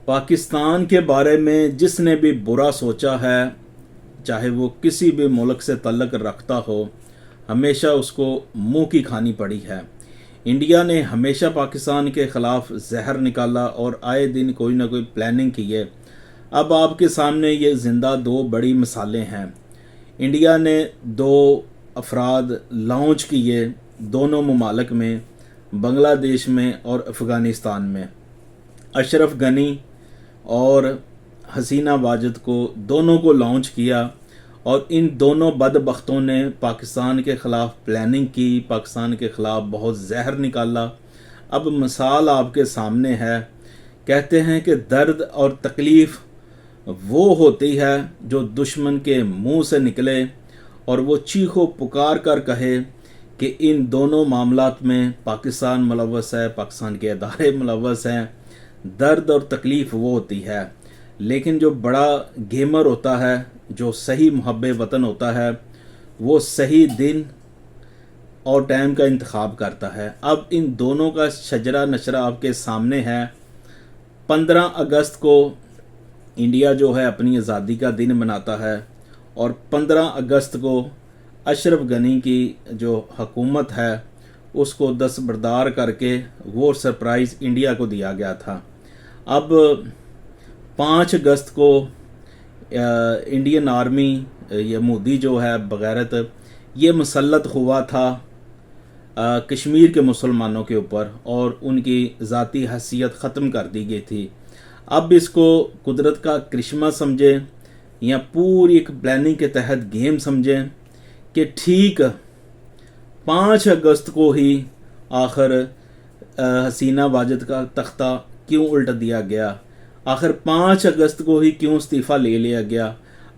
पाकिस्तान के बारे में जिसने भी बुरा सोचा है, चाहे वो किसी भी मुल्क से तल्लक रखता हो, हमेशा उसको मुंह की खानी पड़ी है। इंडिया ने हमेशा पाकिस्तान के ख़िलाफ़ जहर निकाला और आए दिन कोई ना कोई प्लानिंग की है। अब आपके सामने ये ज़िंदा दो बड़ी मिसालें हैं। इंडिया ने दो अफराद लॉन्च किए दोनों ममालिक में, बांग्लादेश में और अफ़गानिस्तान में। अशरफ गनी और हसीना वाजिद को दोनों को लॉन्च किया और इन दोनों बदबख्तों ने पाकिस्तान के ख़िलाफ़ प्लानिंग की, पाकिस्तान के ख़िलाफ़ बहुत जहर निकाला। अब मिसाल आपके सामने है। कहते हैं कि दर्द और तकलीफ़ वो होती है जो दुश्मन के मुंह से निकले और वो चीखो पुकार कर कहे कि इन दोनों मामलात में पाकिस्तान मुलव्वस है, पाकिस्तान के अदारे मुलव्वस हैं। दर्द और तकलीफ़ वो होती है, लेकिन जो बड़ा गेमर होता है, जो सही मुहब्बे वतन होता है, वो सही दिन और टाइम का इंतखाब करता है। अब इन दोनों का शजरा नशरा आपके सामने है। 15 अगस्त को इंडिया जो है अपनी आज़ादी का दिन मनाता है और 15 अगस्त को अशरफ गनी की जो हुकूमत है उसको दस्तबरदार करके वो सरप्राइज़ इंडिया को दिया गया था। अब 5 अगस्त को इंडियन आर्मी, ये मोदी जो है बगैरत, ये मुसल्लत हुआ था कश्मीर के मुसलमानों के ऊपर और उनकी ज़ाती हैसियत ख़त्म कर दी गई थी। अब इसको कुदरत का करिश्मा समझें या पूरी एक प्लानिंग के तहत गेम समझें कि ठीक 5 अगस्त को ही आखिर हसीना वाजिद का तख्ता क्यों उल्टा दिया गया, आखिर 5 अगस्त को ही क्यों इस्तीफ़ा ले लिया गया,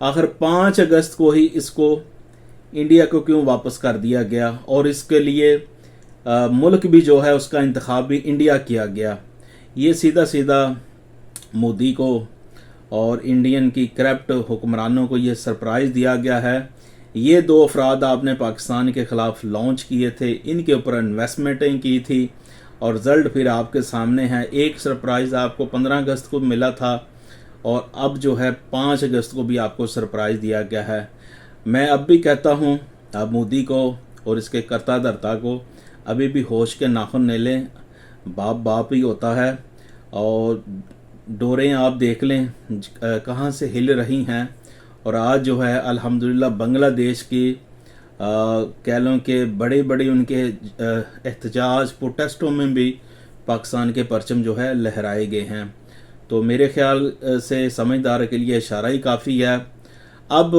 आखिर 5 अगस्त को ही इसको इंडिया को क्यों वापस कर दिया गया और इसके लिए मुल्क भी जो है उसका इंतखाब भी इंडिया किया गया। ये सीधा सीधा मोदी को और इंडियन की करप्ट हुक्मरानों को ये सरप्राइज़ दिया गया है। ये दो अफराद आपने पाकिस्तान के ख़िलाफ़ लॉन्च किए थे, इनके ऊपर इन्वेस्टमेंटें की थी और रिज़ल्ट फिर आपके सामने है। एक सरप्राइज़ आपको 15 अगस्त को मिला था और अब जो है 5 अगस्त को भी आपको सरप्राइज़ दिया गया है। मैं अब भी कहता हूँ अब मोदी को और इसके कर्ता धर्ता को अभी भी होश के नाखुन न लें। बाप बाप ही होता है और डोरें आप देख लें कहाँ से हिल रही हैं। और आज जो है अल्हम्दुलिल्लाह बांग्लादेश की कह लो कि बड़े बड़े उनके एहतजाज प्रोटेस्टों में भी पाकिस्तान के परचम जो है लहराए गए हैं। तो मेरे ख्याल से समझदार के लिए इशारा ही काफ़ी है। अब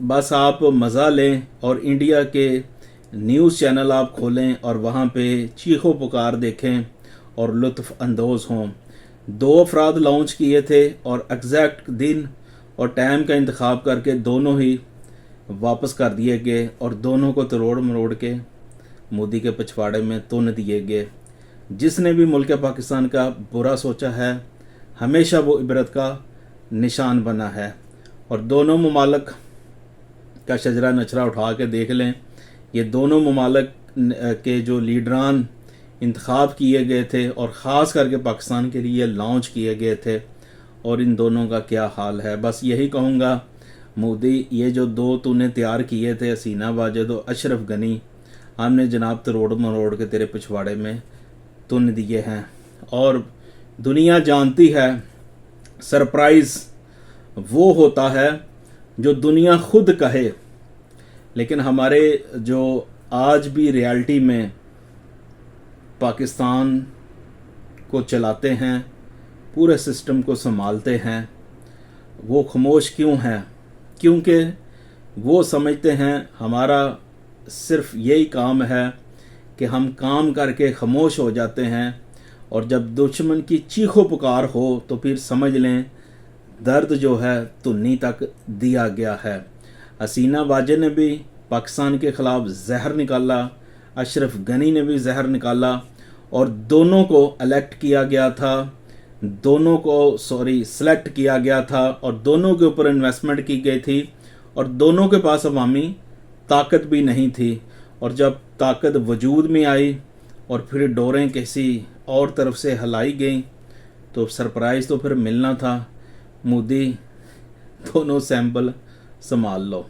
बस आप मज़ा लें और इंडिया के न्यूज़ चैनल आप खोलें और वहाँ पे चीखो पुकार देखें और लुत्फ़ अंदोज़ हों। 2 अफराद लॉन्च किए थे और एग्जैक्ट दिन और टाइम का इंतखाब करके दोनों ही वापस कर दिए गए और दोनों को तरोड़ मरोड़ के मोदी के पिछवाड़े में तुन दिए गए। जिसने भी मुल्क पाकिस्तान का बुरा सोचा है हमेशा वो इबरत का निशान बना है। और दोनों ममालिक का शजरा नचरा उठा के देख लें, ये दोनों ममालिक के जो लीडरान इंतखाब किए गए थे और ख़ास करके पाकिस्तान के लिए लॉन्च किए गए थे, और इन दोनों का क्या हाल है। बस यही कहूँगा, मोदी ये जो दो तूने तैयार किए थे हसीना वाजिद और अशरफ गनी, हमने जनाब तरोड़ मरोड़ के तेरे पिछवाड़े में तुन दिए हैं। और दुनिया जानती है सरप्राइज़ वो होता है जो दुनिया खुद कहे, लेकिन हमारे जो आज भी रियलिटी में पाकिस्तान को चलाते हैं, पूरे सिस्टम को संभालते हैं, वो खामोश क्यों हैं? क्योंकि वो समझते हैं हमारा सिर्फ यही काम है कि हम काम करके खामोश हो जाते हैं और जब दुश्मन की चीखो पुकार हो तो फिर समझ लें दर्द जो है धुन्नी तक दिया गया है। हसीना वाजिद ने भी पाकिस्तान के ख़िलाफ़ जहर निकाला, अशरफ गनी ने भी जहर निकाला और दोनों को इलेक्ट किया गया था, दोनों को सेलेक्ट किया गया था और दोनों के ऊपर इन्वेस्टमेंट की गई थी और दोनों के पास अवामी ताकत भी नहीं थी। और जब ताकत वजूद में आई और फिर डोरें किसी और तरफ से हिलाई गई तो सरप्राइज़ तो फिर मिलना था। मोदी दोनों सैंपल संभाल लो।